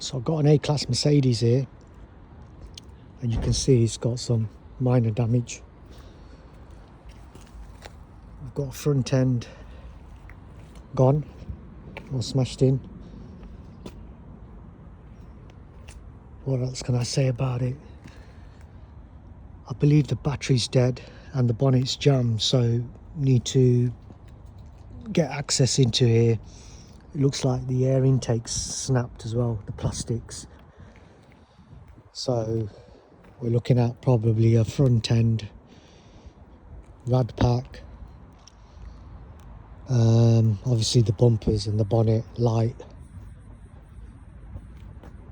So I've got an A-Class Mercedes here, and you can see it's got some minor damage. I've got a front end gone or smashed in. What else can I say about it? I believe the battery's dead and the bonnet's jammed, so need to get access into here. It looks like the air intake's snapped as well, the plastics. So we're looking at probably a front end rad pack. Obviously the bumpers and the bonnet light.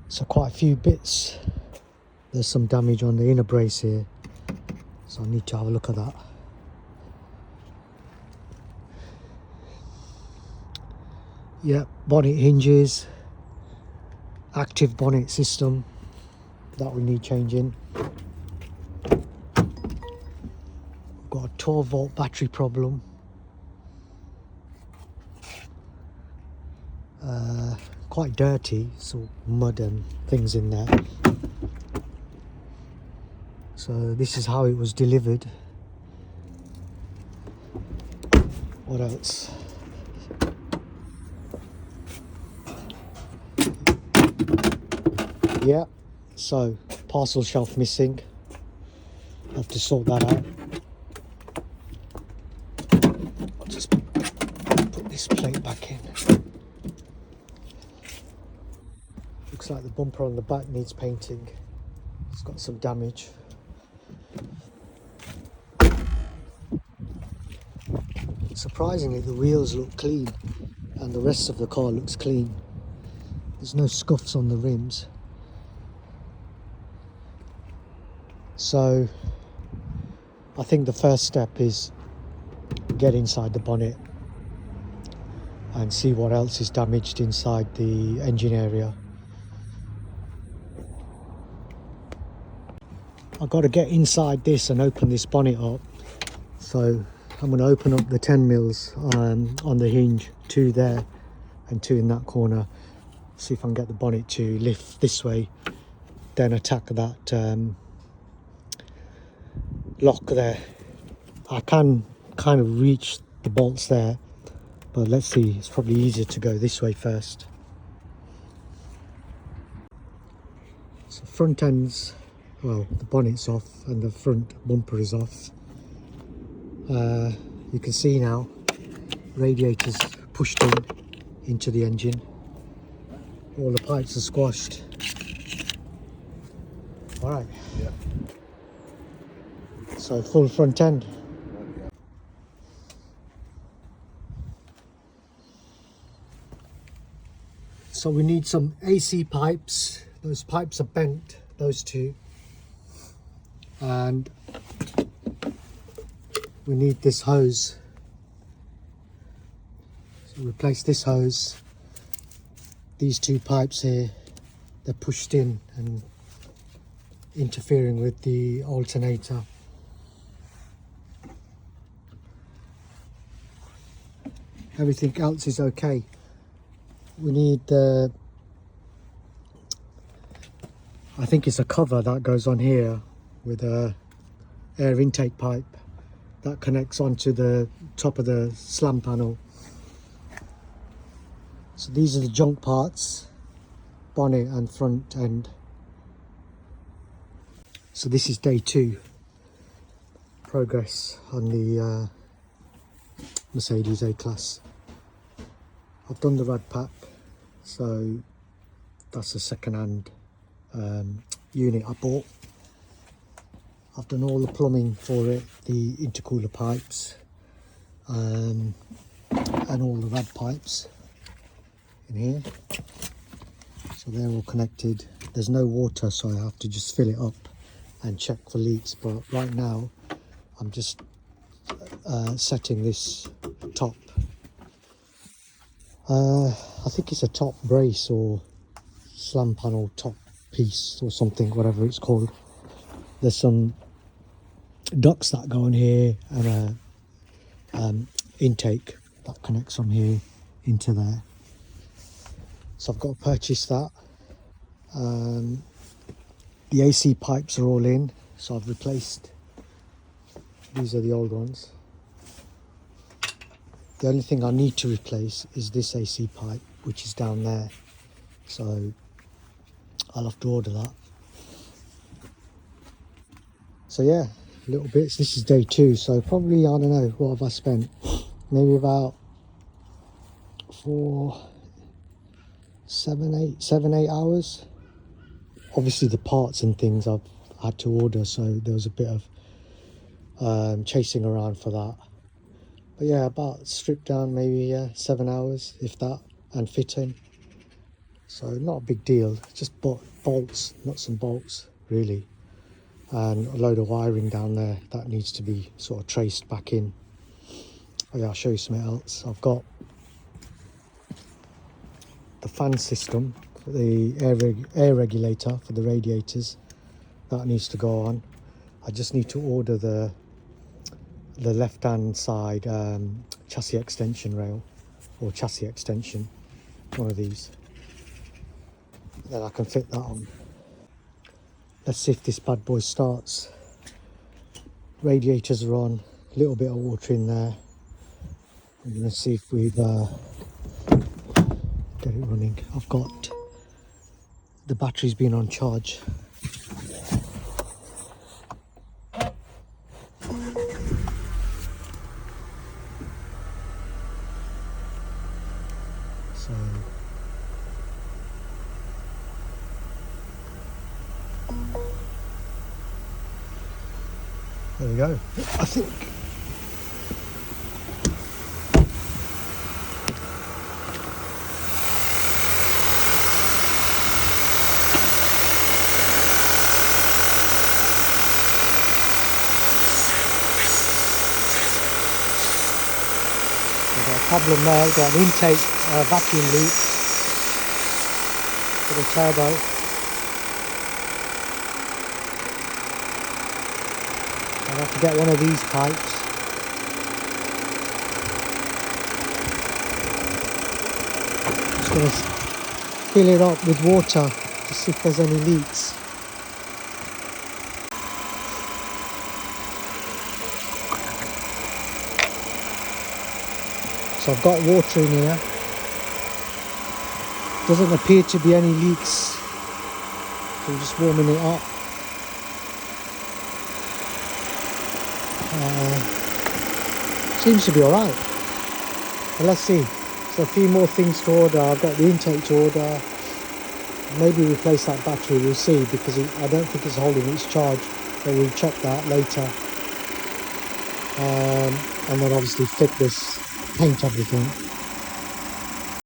So quite a few bits. There's some damage on the inner brace here, so I need to have a look at that. Yep, bonnet hinges, active bonnet system that we need changing. We've got a 12 volt battery problem. Quite dirty, so mud and things in there. So this is how it was delivered. What else? Yeah, so parcel shelf missing. Have to sort that out. I'll just put this plate back in. Looks like the bumper on the back needs painting. It's got some damage. Surprisingly, the wheels look clean and the rest of the car looks clean. There's no scuffs on the rims. So I think the first step is get inside the bonnet and see what else is damaged inside the engine area. I've got to get inside this and open this bonnet up. So I'm going to open up the 10 mils on the hinge, 2 there and 2 in that corner. See if I can get the bonnet to lift this way, then attack that lock there. I can kind of reach the bolts there, but let's see, it's probably easier to go this way first. So front end's, well, the bonnet's off and the front bumper is off. You can see now radiator's pushed into the engine. All the pipes are squashed. All right. Yeah. So full front end. So we need some AC pipes. Those pipes are bent, those two. And we need this hose. So replace this hose. These 2 pipes here, they're pushed in and interfering with the alternator. Everything else is okay. We need the, I think it's a cover that goes on here with a air intake pipe that connects onto the top of the slam panel. So these are the junk parts, bonnet and front end. So this is day 2 progress on the Mercedes A-Class. I've done the rad pack, so that's a second-hand unit I bought. I've done all the plumbing for it, the intercooler pipes and all the rad pipes in here. So they're all connected. There's no water, so I have to just fill it up and check for leaks. But right now I'm just setting this top. I think it's a top brace or slam panel top piece or something, whatever it's called. There's some ducts that go in here and a intake that connects from here into there. So I've got to purchase that. The AC pipes are all in, so I've replaced, these are the old ones. The only thing I need to replace is this AC pipe, which is down there, so I'll have to order that. So yeah, little bits. This is day 2, so probably, I don't know, what have I spent? Maybe about 7-8 hours. Obviously the parts and things I've had to order, so there was a bit of chasing around for that. But yeah, about stripped down maybe 7 hours, if that, and fitting. So not a big deal, just bolts, nuts and bolts really, and a load of wiring down there that needs to be sort of traced back in. Oh yeah, I'll show you something else. I've got the fan system, the air regulator for the radiators, that needs to go on. I just need to order the left hand side chassis extension rail, or chassis extension, one of these, then I can fit that on. Let's see if this bad boy starts. Radiators are on, a little bit of water in there. I'm going to see if we've get it running. I've got the battery's been on charge. So there we go. I think we've got a problem there. We've got an intake vacuum leak for the turbo. I'll have to get one of these pipes. Just going to fill it up with water to see if there's any leaks. So I've got water in here. Doesn't appear to be any leaks. So we're just warming it up. Seems to be alright. But let's see. So a few more things to order. I've got the intake to order. Maybe replace that battery, we'll see, because I don't think it's holding its charge. But we'll check that later. And then obviously fit this, paint everything.